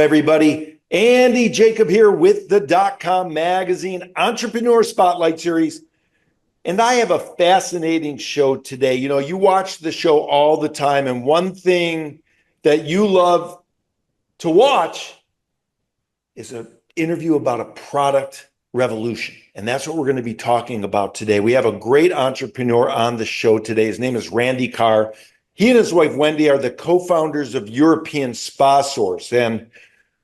everybody. Andy Jacob here with the .com magazine Entrepreneur Spotlight Series. And I have a fascinating show today. You know, you watch the show all the time, and one thing that you love to watch is an interview about a product revolution. And that's what we're going to be talking about today. We have a great entrepreneur on the show today. His name is Randy Carr. He and his wife, Wendy, are the co-founders of European Spa Source. And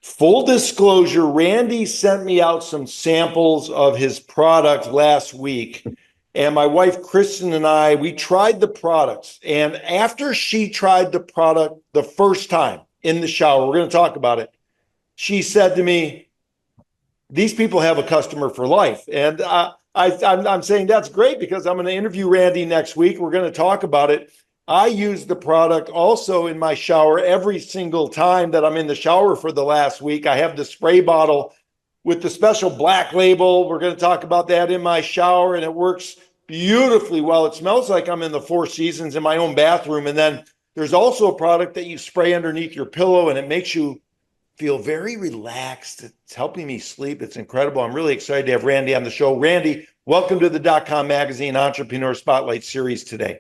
full disclosure, Randy sent me out some samples of his product last week. And my wife, Kristen, and I, we tried the products. And after she tried the product the first time in the shower, we're going to talk about it, she said to me, these people have a customer for life. And I'm saying that's great because I'm going to interview Randy next week. We're going to talk about it. I use the product also in my shower every single time that I'm in the shower for the last week. I have the spray bottle with the special black label. We're going to talk about that in my shower, and it works beautifully well. It smells like I'm in the Four Seasons in my own bathroom. And then there's also a product that you spray underneath your pillow, and it makes you feel very relaxed. It's helping me sleep. It's incredible. I'm really excited to have Randy on the show. Randy, welcome to the .com magazine Entrepreneur Spotlight Series today.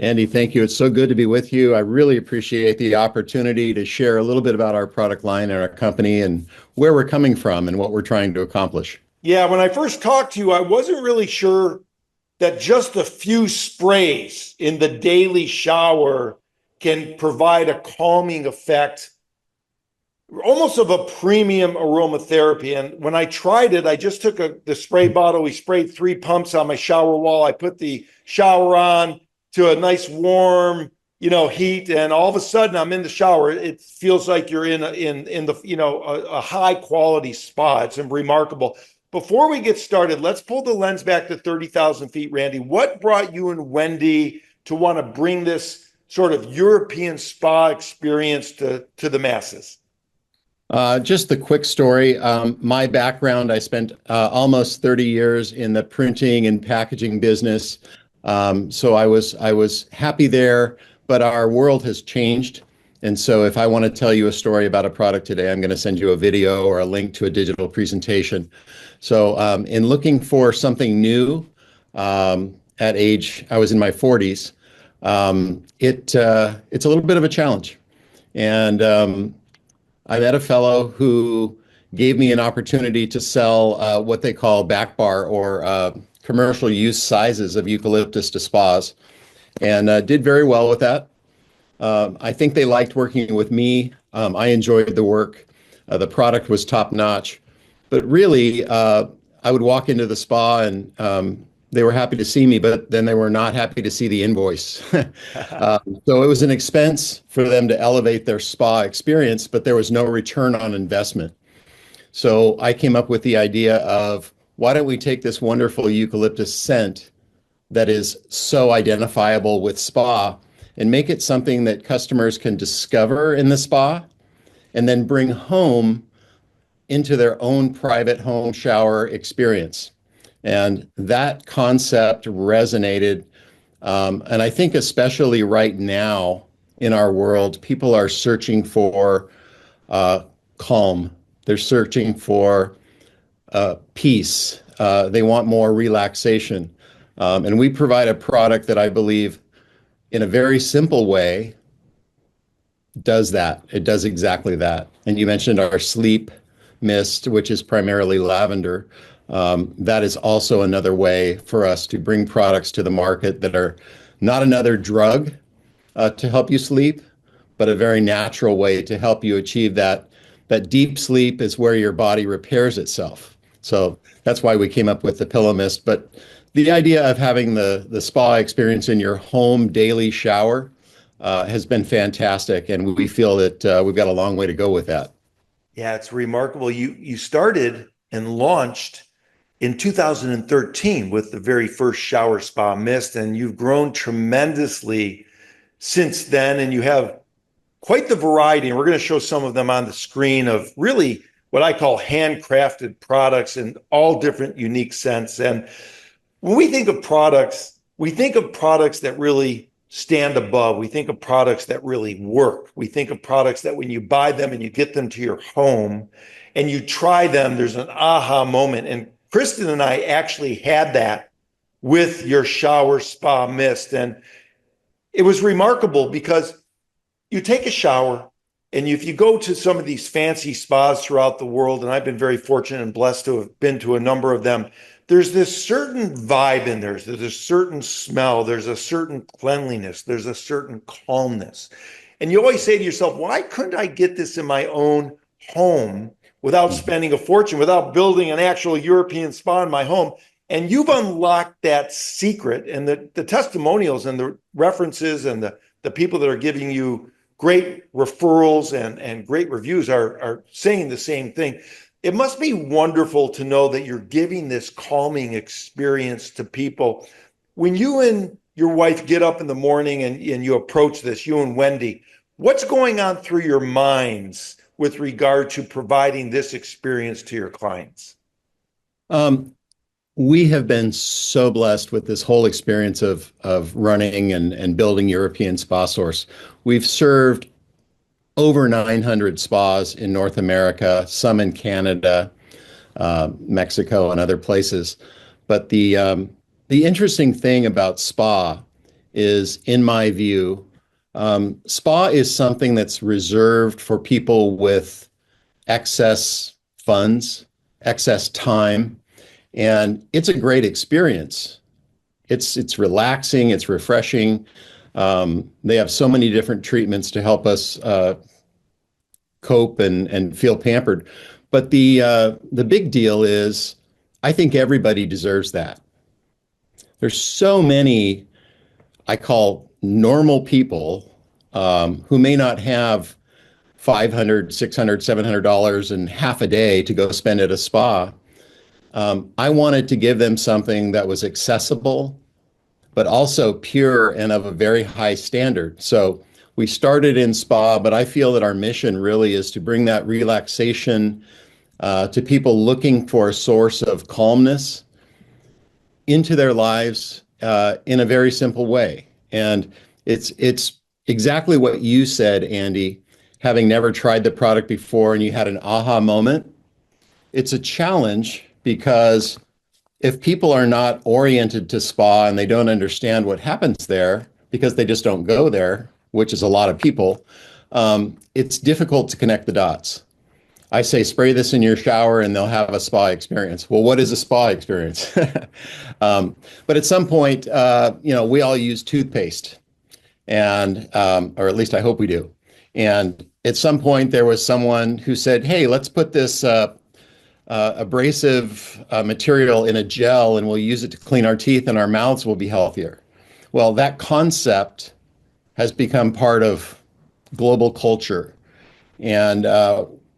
Andy, thank you. It's so good to be with you. I really appreciate the opportunity to share a little bit about our product line and our company and where we're coming from and what we're trying to accomplish. Yeah, when I first talked to you, I wasn't really sure that just a few sprays in the daily shower can provide a calming effect, almost of a premium aromatherapy. And when I tried it, I just took the spray bottle. We sprayed 3 pumps on my shower wall. I put the shower on to a nice warm, heat, and all of a sudden I'm in the shower. It feels like you're in a high quality spa. It's remarkable. Before we get started, let's pull the lens back to 30,000 feet, Randy. What brought you and Wendy to want to bring this sort of European spa experience to the masses? Just the quick story. My background, I spent almost 30 years in the printing and packaging business. So I was happy there, but our world has changed. And so if I want to tell you a story about a product today, I'm going to send you a video or a link to a digital presentation. So in looking for something new at age, I was in my 40s, it's a little bit of a challenge. And I met a fellow who gave me an opportunity to sell what they call back bar or commercial use sizes of eucalyptus to spas, and did very well with that. I think they liked working with me. I enjoyed the work. The product was top notch, but really I would walk into the spa and they were happy to see me, but then they were not happy to see the invoice. So it was an expense for them to elevate their spa experience, but there was no return on investment. So I came up with the idea of, why don't we take this wonderful eucalyptus scent that is so identifiable with spa and make it something that customers can discover in the spa and then bring home into their own private home shower experience. And that concept resonated. And I think especially right now in our world, people are searching for calm. They're searching for peace. They want more relaxation. And we provide a product that I believe in a very simple way does that. It does exactly that. And you mentioned our sleep mist, which is primarily lavender. That is also another way for us to bring products to the market that are not another drug to help you sleep, but a very natural way to help you achieve that. That deep sleep is where your body repairs itself. So that's why we came up with the pillow mist. But the idea of having the spa experience in your home daily shower has been fantastic. And we feel that we've got a long way to go with that. Yeah, it's remarkable. You started and launched in 2013 with the very first shower spa mist, and you've grown tremendously since then. And you have quite the variety. And we're going to show some of them on the screen of really what I call handcrafted products in all different unique scents. And when we think of products that really stand above. We think of products that really work. We think of products that when you buy them and you get them to your home and you try them, there's an aha moment. And Kristen and I actually had that with your shower spa mist. And it was remarkable because you take a shower and if you go to some of these fancy spas throughout the world, and I've been very fortunate and blessed to have been to a number of them, there's this certain vibe in there. There's a certain smell. There's a certain cleanliness. There's a certain calmness. And you always say to yourself, why couldn't I get this in my own home without spending a fortune, without building an actual European spa in my home? And you've unlocked that secret, and the testimonials and the references and the people that are giving you great referrals and great reviews are saying the same thing. It must be wonderful to know that you're giving this calming experience to people. When you and your wife get up in the morning and you approach this, you and Wendy, what's going on through your minds with regard to providing this experience to your clients? We have been so blessed with this whole experience of running and building European Spa Source. We've served over 900 spas in North America, some in Canada, Mexico, and other places. But the interesting thing about spa is, in my view, spa is something that's reserved for people with excess funds, excess time, and it's a great experience. It's relaxing, it's refreshing. They have so many different treatments to help us cope and feel pampered. But the big deal is, I think everybody deserves that. There's so many I call normal people who may not have $500, $600, $700 in half a day to go spend at a spa. I wanted to give them something that was accessible, but also pure and of a very high standard. So we started in spa, but I feel that our mission really is to bring that relaxation to people looking for a source of calmness into their lives in a very simple way. And it's exactly what you said, Andy, having never tried the product before and you had an aha moment. It's a challenge because if people are not oriented to spa and they don't understand what happens there because they just don't go there, which is a lot of people, it's difficult to connect the dots. I say, spray this in your shower and they'll have a spa experience. Well, what is a spa experience? But at some point, we all use toothpaste, and or at least I hope we do. And at some point, there was someone who said, hey, let's put this abrasive material in a gel and we'll use it to clean our teeth and our mouths will be healthier. Well, that concept has become part of global culture. And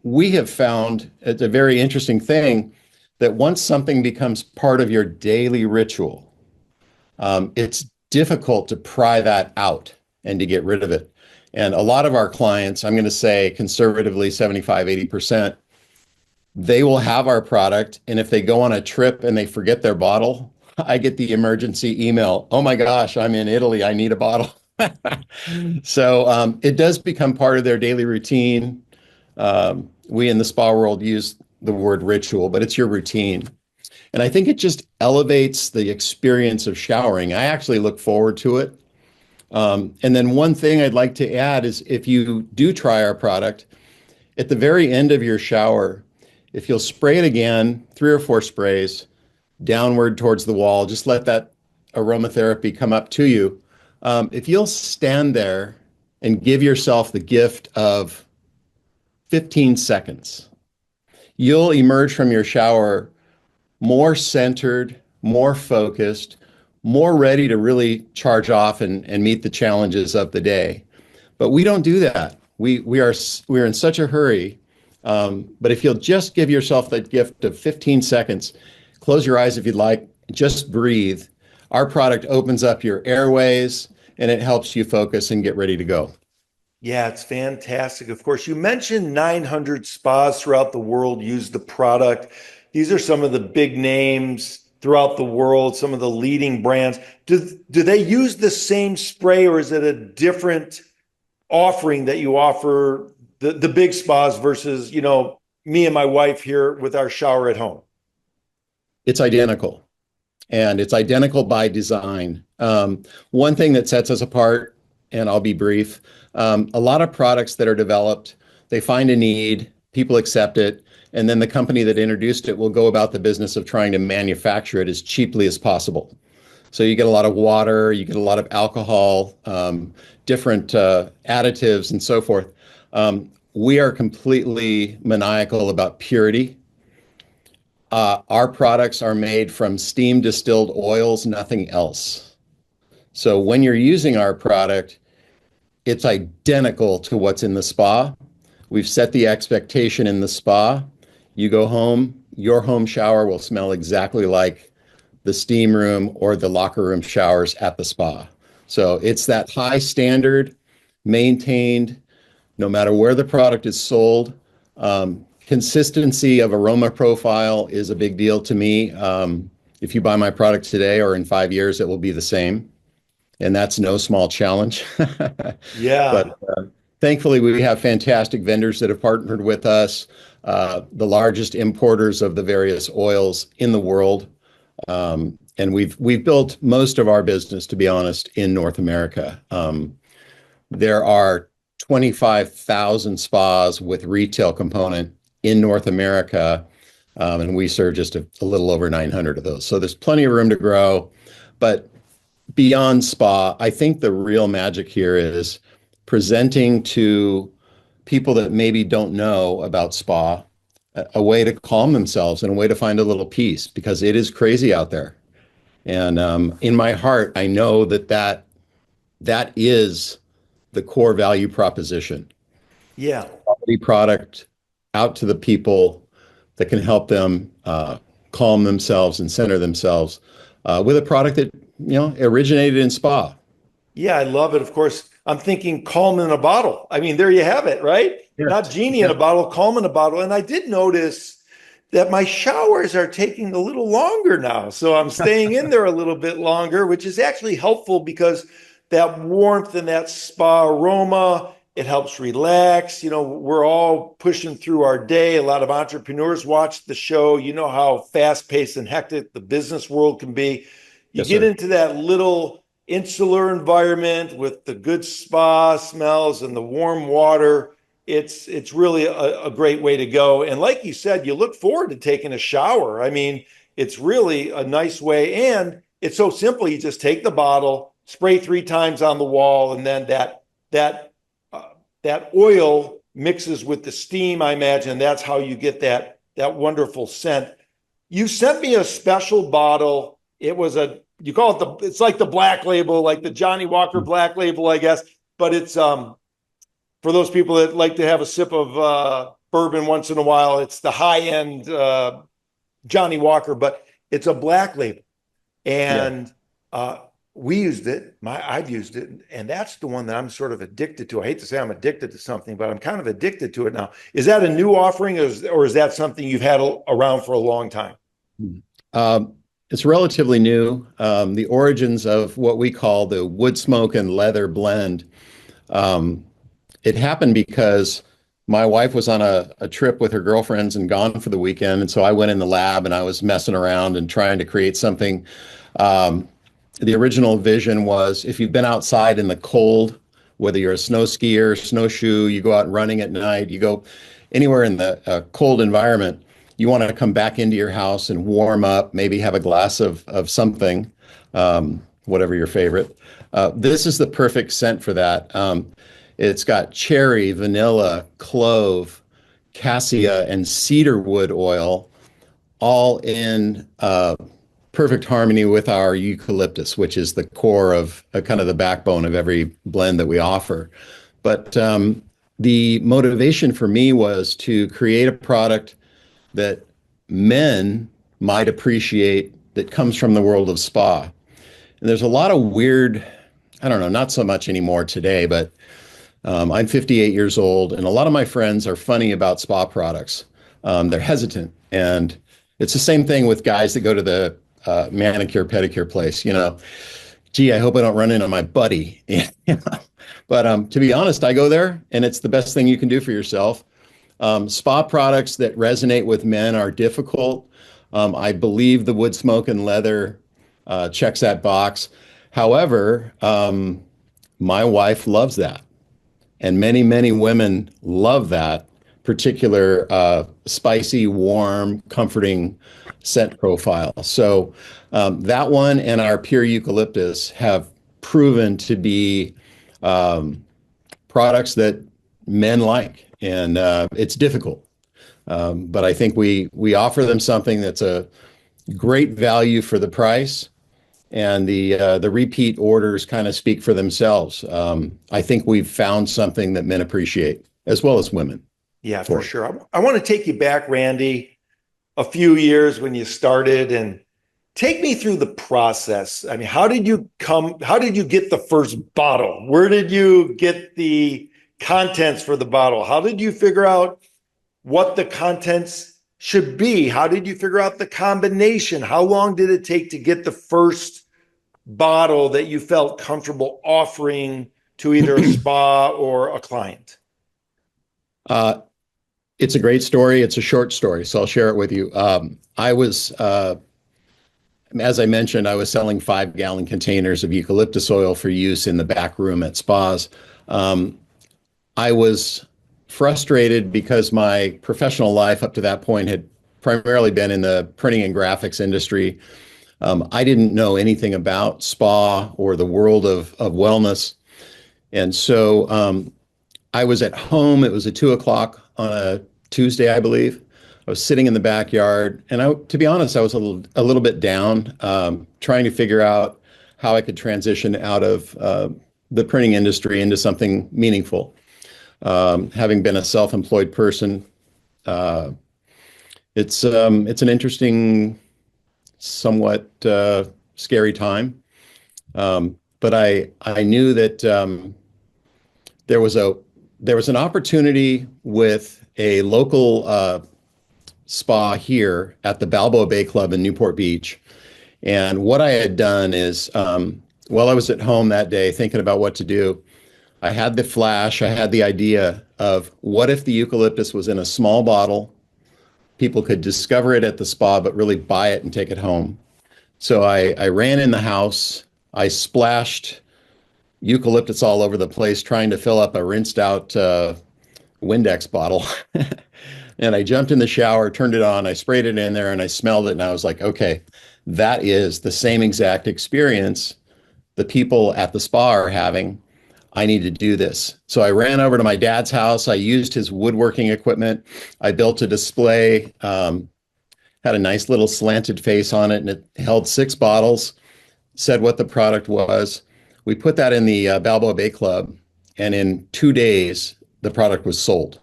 we have found it's a very interesting thing that once something becomes part of your daily ritual, it's difficult to pry that out and to get rid of it. And a lot of our clients, I'm going to say conservatively 75, 80%, they will have our product. And if they go on a trip and they forget their bottle, I get the emergency email. Oh my gosh, I'm in Italy. I need a bottle. So it does become part of their daily routine. We in the spa world use the word ritual, but it's your routine. And I think it just elevates the experience of showering. I actually look forward to it. And then one thing I'd like to add is if you do try our product, at the very end of your shower, if you'll spray it again, 3 or 4 sprays downward towards the wall, just let that aromatherapy come up to you. If you'll stand there and give yourself the gift of 15 seconds, you'll emerge from your shower more centered, more focused, more ready to really charge off and meet the challenges of the day. But we don't do that. We're in such a hurry. But if you'll just give yourself that gift of 15 seconds, close your eyes if you'd like, just breathe. Our product opens up your airways and it helps you focus and get ready to go. Yeah, it's fantastic. Of course, you mentioned 900 spas throughout the world use the product. These are some of the big names throughout the world, some of the leading brands. Do they use the same spray, or is it a different offering that you offer the big spas versus, me and my wife here with our shower at home? It's identical, and it's identical by design. One thing that sets us apart, and I'll be brief, a lot of products that are developed, they find a need, people accept it, and then the company that introduced it will go about the business of trying to manufacture it as cheaply as possible. So you get a lot of water, you get a lot of alcohol, different additives, and so forth. We are completely maniacal about purity. Our products are made from steam distilled oils, nothing else. So when you're using our product, it's identical to what's in the spa. We've set the expectation in the spa. You go home, your home shower will smell exactly like the steam room or the locker room showers at the spa. So it's that high standard, maintained, no matter where the product is sold. Consistency of aroma profile is a big deal to me. If you buy my product today or in 5 years, it will be the same. And that's no small challenge. Yeah. But thankfully, we have fantastic vendors that have partnered with us, the largest importers of the various oils in the world. And we've built most of our business, to be honest, in North America. There are 25,000 spas with retail component in North America, and we serve just a little over 900 of those. So there's plenty of room to grow. But beyond spa, I think the real magic here is presenting to people that maybe don't know about spa a way to calm themselves and a way to find a little peace, because it is crazy out there. And in my heart, I know that is the core value proposition. Yeah. Quality product out to the people that can help them calm themselves and center themselves with a product that originated in spa. Yeah, I love it. Of course, I'm thinking calm in a bottle. I mean, there you have it, right? Yeah. Not genie in Yeah. a bottle, calm in a bottle. And I did notice that my showers are taking a little longer now. So I'm staying in there a little bit longer, which is actually helpful because that warmth and that spa aroma, it helps relax. We're all pushing through our day. A lot of entrepreneurs watch the show. You know how fast paced and hectic the business world can be. You Yes, get sir. into that little insular environment with the good spa smells and the warm water. It's really a great way to go. And like you said, you look forward to taking a shower. I mean, it's really a nice way. And it's so simple. You just take the bottle, spray 3 times on the wall, and then that oil mixes with the steam, I imagine. That's how you get that wonderful scent. You sent me a special bottle. You call it it's like the black label, like the Johnny Walker black label, I guess. But it's for those people that like to have a sip of bourbon once in a while. It's the high end Johnny Walker, but it's a black label. Yeah. And we used it. I've used it, and that's the one that I'm sort of addicted to. I hate to say I'm addicted to something, but I'm kind of addicted to it now. Is that a new offering, or is that something you've had around for a long time? Um, it's relatively new. The origins of what we call the wood smoke and leather blend. Um, it happened because my wife was on a trip with her girlfriends and gone for the weekend. And so I went in the lab and I was messing around and trying to create something. Um, the original vision was, if you've been outside in the cold, whether you're a snow skier, snowshoe, you go out running at night, you go anywhere in the cold environment, you want to come back into your house and warm up, maybe have a glass of something, whatever your favorite. This is the perfect scent for that. It's got cherry, vanilla, clove, cassia, and cedar wood oil, all in perfect harmony with our eucalyptus, which is the core of kind of the backbone of every blend that we offer. But the motivation for me was to create a product that men might appreciate that comes from the world of spa. And there's a lot of weird, I don't know, not so much anymore today, but I'm 58 years old, and a lot of my friends are funny about spa products. They're hesitant. And it's the same thing with guys that go to the manicure pedicure place. Gee, I hope I don't run into my buddy. But to be honest, I go there and it's the best thing you can do for yourself. Spa products that resonate with men are difficult. I believe the wood, smoke, and leather checks that box. However, my wife loves that. And many, many women love that particular spicy, warm, comforting scent profile. So that one and our pure eucalyptus have proven to be products that men like, and it's difficult. But I think we offer them something that's a great value for the price, and the repeat orders kind of speak for themselves. I think we've found something that men appreciate as well as women. Yeah, for sure. I want to take you back, Randy, a few years when you started and take me through the process. I mean, how did you get the first bottle? Where did you get the contents for the bottle? How did you figure out what the contents should be? How did you figure out the combination? How long did it take to get the first bottle that you felt comfortable offering to either a spa or a client? Uh, it's a great story. It's a short story, so I'll share it with you. As I mentioned, I was selling 5-gallon containers of eucalyptus oil for use in the back room at spas. I was frustrated because my professional life up to that point had primarily been in the printing and graphics industry. I didn't know anything about spa or the world of wellness. And so I was at home. It was at 2 o'clock on a Tuesday, I believe. I was sitting in the backyard, and to be honest, I was a little bit down, trying to figure out how I could transition out of the printing industry into something meaningful. Having been a self-employed person, it's an interesting, somewhat scary time. But I knew that there was an opportunity with a local spa here at the Balboa Bay Club in Newport Beach. And what I had done is, while I was at home that day thinking about what to do, I had the flash, I had the idea of what if the eucalyptus was in a small bottle, people could discover it at the spa, but really buy it and take it home. So I ran in the house, I splashed eucalyptus all over the place, trying to fill up a rinsed out Windex bottle. And I jumped in the shower, turned it on, I sprayed it in there, and I smelled it, and I was like, okay, that is the same exact experience the people at the spa are having. I need to do this. So I ran over to my dad's house. I used his woodworking equipment. I built a display, had a nice little slanted face on it, and it held 6 bottles, said what the product was. We put that in the Balboa Bay Club, and in 2 days, the product was sold.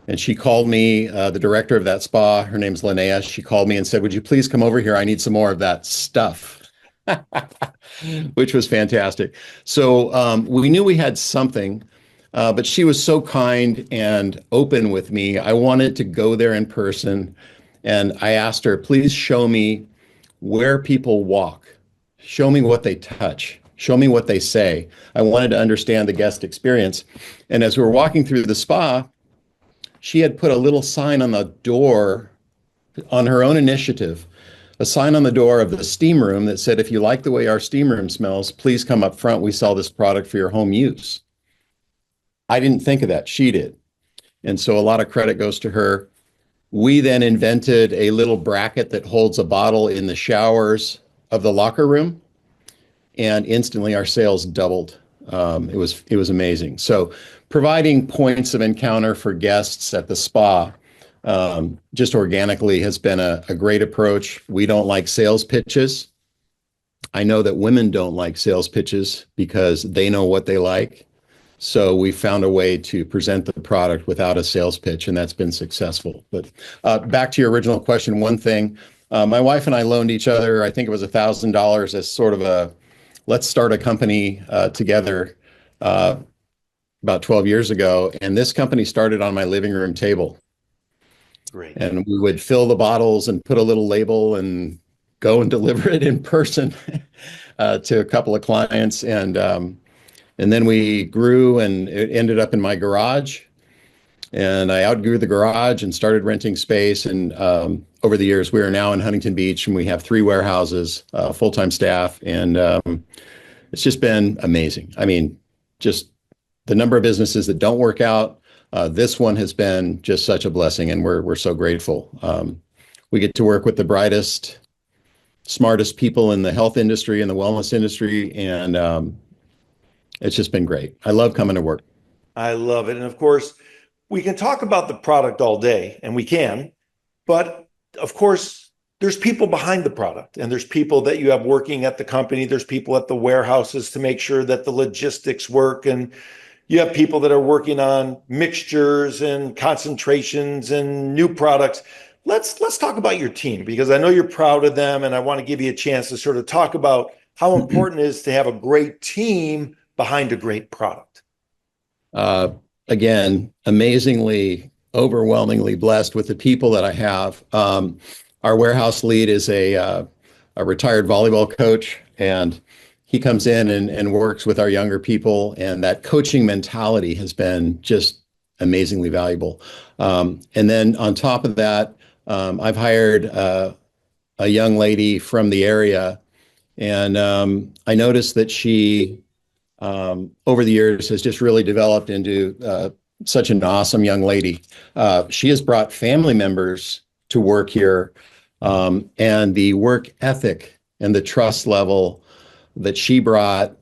And she called me, the director of that spa, her name's Linnea. She called me and said, would you please come over here? I need some more of that stuff, which was fantastic. So we knew we had something, but she was so kind and open with me. I wanted to go there in person. And I asked her, please show me where people walk. Show me what they touch. Show me what they say. I wanted to understand the guest experience. And as we were walking through the spa, she had put a little sign on the door on her own initiative, a sign on the door of the steam room that said, if you like the way our steam room smells, please come up front. We sell this product for your home use. I didn't think of that. She did. And so a lot of credit goes to her. We then invented a little bracket that holds a bottle in the showers of the locker room, and instantly our sales doubled. It was amazing. So providing points of encounter for guests at the spa just organically has been a great approach. We don't like sales pitches. I know that women don't like sales pitches because they know what they like. So we found a way to present the product without a sales pitch, and that's been successful. But back to your original question, one thing, my wife and I loaned each other, I think it was $1,000 as sort of a, let's start a company together about 12 years ago. And this company started on my living room table. Great. And we would fill the bottles and put a little label and go and deliver it in person to a couple of clients, and then we grew, and it ended up in my garage. And I outgrew the garage and started renting space. And over the years, we are now in Huntington Beach, and we have 3 warehouses, full-time staff, and it's just been amazing. I mean, just the number of businesses that don't work out. This one has been just such a blessing, and we're so grateful. We get to work with the brightest, smartest people in the health industry and the wellness industry, and it's just been great. I love coming to work. I love it. And of course, we can talk about the product all day, and we can, but of course, there's people behind the product, and there's people that you have working at the company. There's people at the warehouses to make sure that the logistics work. And you have people that are working on mixtures and concentrations and new products. Let's talk about your team, because I know you're proud of them, and I want to give you a chance to sort of talk about how important it is to have a great team behind a great product. Uh, Again, amazingly, overwhelmingly blessed with the people that I have. Our warehouse lead is a retired volleyball coach, and he comes in and works with our younger people. And that coaching mentality has been just amazingly valuable. And then on top of that, I've hired a young lady from the area, and I noticed that she over the years has just really developed into such an awesome young lady. She has brought family members to work here, and the work ethic and the trust level that she brought,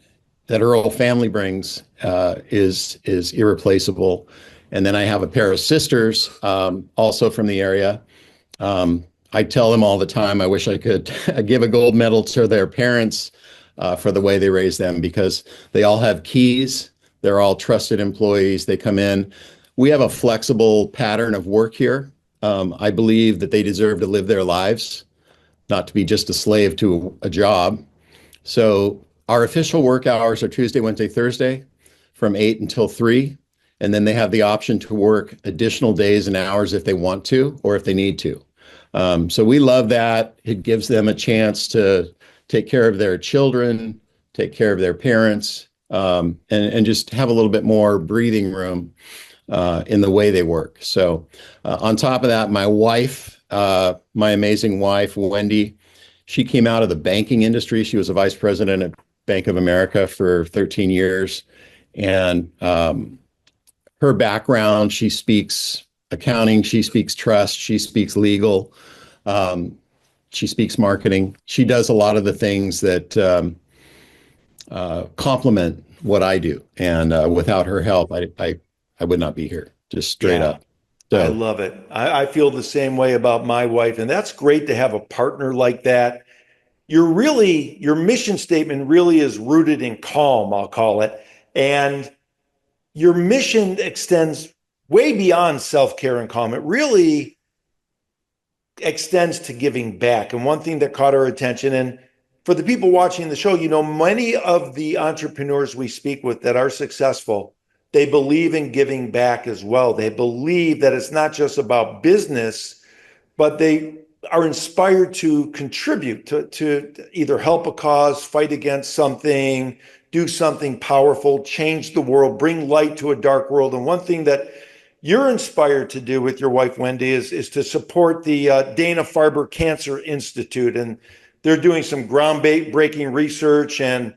that her whole family brings, is irreplaceable. And then I have a pair of sisters, also from the area. I tell them all the time, I wish I could give a gold medal to their parents for the way they raise them, because they all have keys. They're all trusted employees. They come in. We have a flexible pattern of work here. I believe that they deserve to live their lives, not to be just a slave to a job. So our official work hours are Tuesday, Wednesday, Thursday from 8 until 3. And then they have the option to work additional days and hours if they want to or if they need to. So we love that. It gives them a chance to take care of their children, take care of their parents, and just have a little bit more breathing room in the way they work. So on top of that, my wife, my amazing wife, Wendy, she came out of the banking industry. She was a vice president at Bank of America for 13 years. And her background, she speaks accounting, she speaks trust, she speaks legal, she speaks marketing. She does a lot of the things that complement what I do. And without her help, I would not be here, just straight Yeah, up. I So love it. I feel the same way about my wife, and that's great to have a partner like that. Your mission statement really is rooted in calm, I'll call it. And your mission extends way beyond self-care and calm. It really extends to giving back. And one thing that caught our attention, and for the people watching the show, many of the entrepreneurs we speak with that are successful, they believe in giving back as well. They believe that it's not just about business, but they are inspired to contribute to either help a cause, fight against something, do something powerful, change the world, bring light to a dark world. And one thing that you're inspired to do with your wife, Wendy, is to support the Dana-Farber Cancer Institute. And they're doing some groundbreaking research, and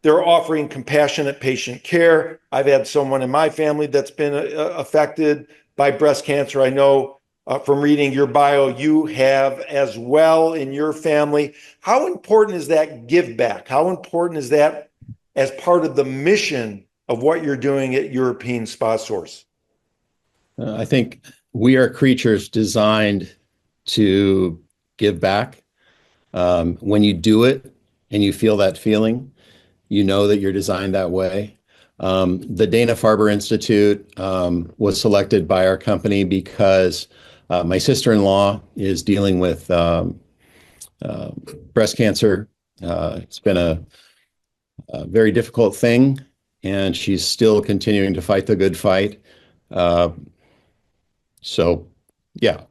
they're offering compassionate patient care. I've had someone in my family that's been affected by breast cancer. I know from reading your bio, you have as well in your family. How important is that give back? How important is that as part of the mission of what you're doing at European Spa Source? I think we are creatures designed to give back. When you do it and you feel that feeling, you know that you're designed that way. The Dana-Farber Institute was selected by our company because my sister-in-law is dealing with breast cancer. It's been a very difficult thing, and she's still continuing to fight the good fight. Uh, so, yeah,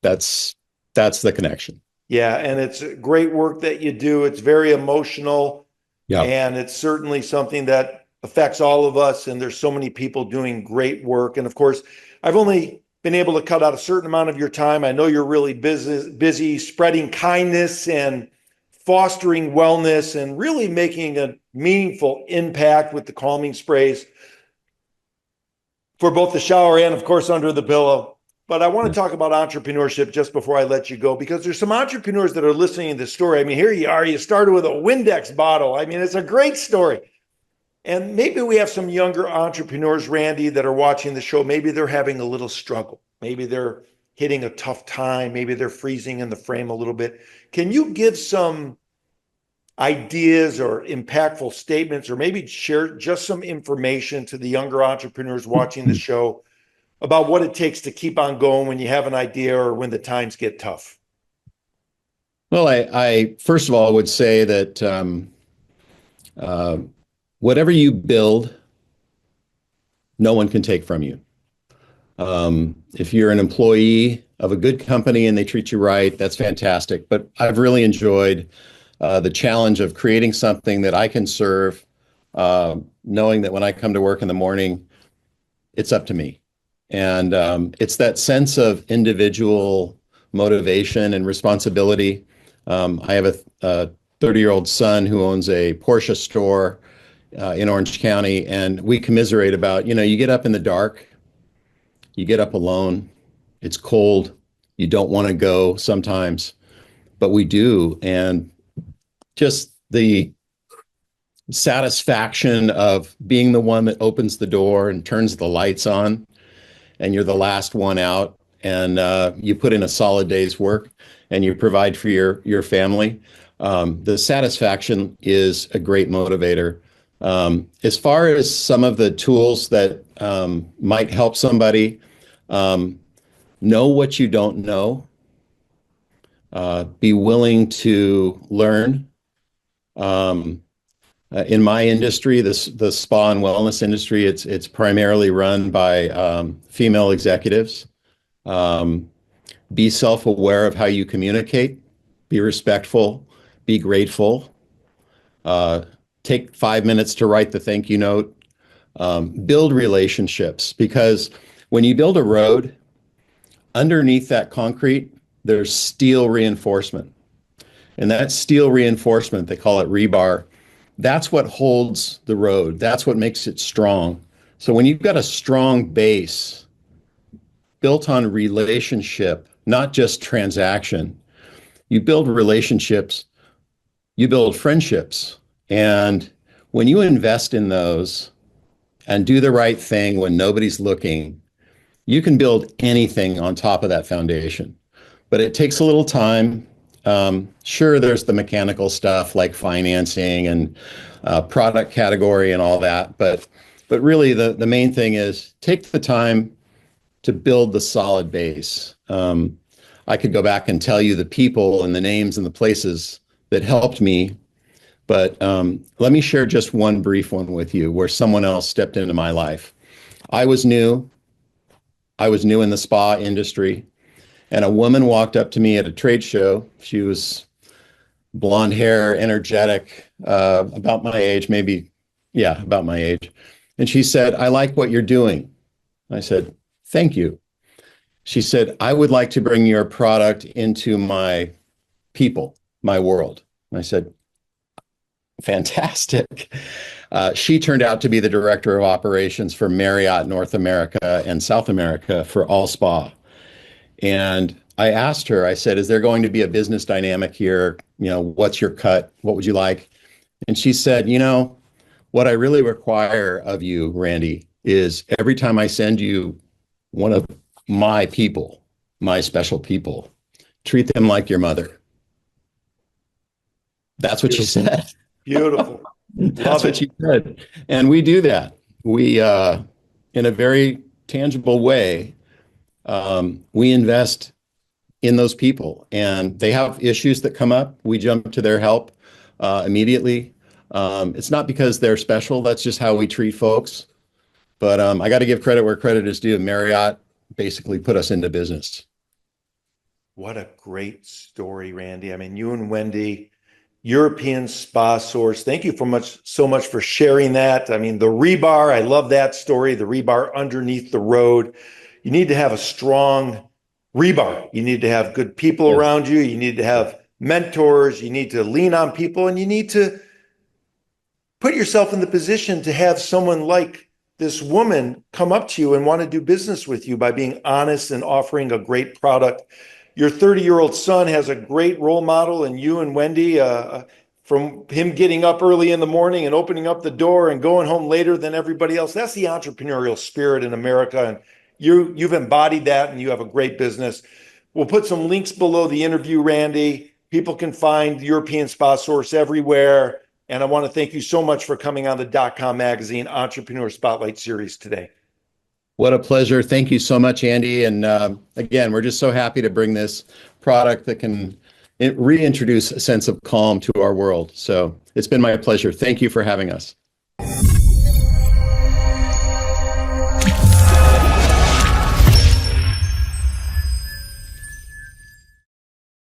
that's that's the connection. Yeah, and it's great work that you do. It's very emotional, Yeah. and it's certainly something that affects all of us. And there's so many people doing great work. And of course, I've only been able to cut out a certain amount of your time. I know you're really busy spreading kindness and fostering wellness and really making a meaningful impact with the calming sprays for both the shower and, of course, under the pillow. But I want to talk about entrepreneurship just before I let you go, because there's some entrepreneurs that are listening to this story. I mean, here you are, you started with a Windex bottle. I mean, it's a great story. And maybe we have some younger entrepreneurs, Randy, that are watching the show. Maybe they're having a little struggle. Maybe they're hitting a tough time. Maybe they're freezing in the frame a little bit. Can you give some ideas or impactful statements, or maybe share just some information to the younger entrepreneurs watching the show about what it takes to keep on going when you have an idea or when the times get tough? Well, I first of all would say that uh, whatever you build, no one can take from you. If you're an employee of a good company and they treat you right, that's fantastic. But I've really enjoyed the challenge of creating something that I can serve, knowing that when I come to work in the morning, it's up to me. And it's that sense of individual motivation and responsibility. I have a 30-year-old son who owns a Porsche store in Orange County, and we commiserate about, you get up in the dark, you get up alone, it's cold, you don't want to go sometimes, but we do. And just the satisfaction of being the one that opens the door and turns the lights on, and you're the last one out, and you put in a solid day's work and you provide for your family. The satisfaction is a great motivator. As far as some of the tools that might help somebody, know what you don't know, be willing to learn. Um, in my industry, the spa and wellness industry, it's primarily run by female executives. Um, be self-aware of how you communicate, be respectful, be grateful, uh, take 5 minutes to write the thank you note, build relationships, because when you build a road, underneath that concrete, there's steel reinforcement. And that steel reinforcement, they call it rebar, that's what holds the road. That's what makes it strong. So when you've got a strong base built on relationship, not just transaction, you build relationships, you build friendships. And when you invest in those and do the right thing when nobody's looking, you can build anything on top of that foundation. But it takes a little time. Sure, there's the mechanical stuff like financing and product category and all that. But really, the main thing is take the time to build the solid base. I could go back and tell you the people and the names and the places that helped me, but let me share just one brief one with you where someone else stepped into my life. I was new. I was new in the spa industry, and a woman walked up to me at a trade show. She was blonde hair, energetic, about my age, maybe, yeah, about my age. And she said, "I like what you're doing." I said, "Thank you." She said, "I would like to bring your product into my people, my world." And I said, "Fantastic." She turned out to be the director of operations for Marriott North America and South America for All Spa. And I asked her, I said, "Is there going to be a business dynamic here? What's your cut? What would you like?" And she said, "What I really require of you, Randy, is every time I send you one of my people, my special people, treat them like your mother." That's what she Beautiful. said. Beautiful. That's Love what it. she said. And we do that. We, in a very tangible way, we invest in those people, and they have issues that come up. We jump to their help immediately. It's not because they're special. That's just how we treat folks. But I got to give credit where credit is due. Marriott basically put us into business. What a great story, Randy. I mean, you and Wendy, European spa source. Thank you so much for sharing that. I mean, the rebar, I love that story. The rebar underneath the road. You need to have a strong rebar. You need to have good people Yes. around you. You need to have mentors. You need to lean on people, and you need to put yourself in the position to have someone like this woman come up to you and want to do business with you by being honest and offering a great product. Your 30-year-old son has a great role model in you and Wendy, from him getting up early in the morning and opening up the door and going home later than everybody else. That's the entrepreneurial spirit in America. And you've embodied that, and you have a great business. We'll put some links below the interview, Randy. People can find European Spa Source everywhere. And I want to thank you so much for coming on the .com Magazine Entrepreneur Spotlight Series today. What a pleasure. Thank you so much, Andy. And again, we're just so happy to bring this product that can reintroduce a sense of calm to our world. So it's been my pleasure. Thank you for having us.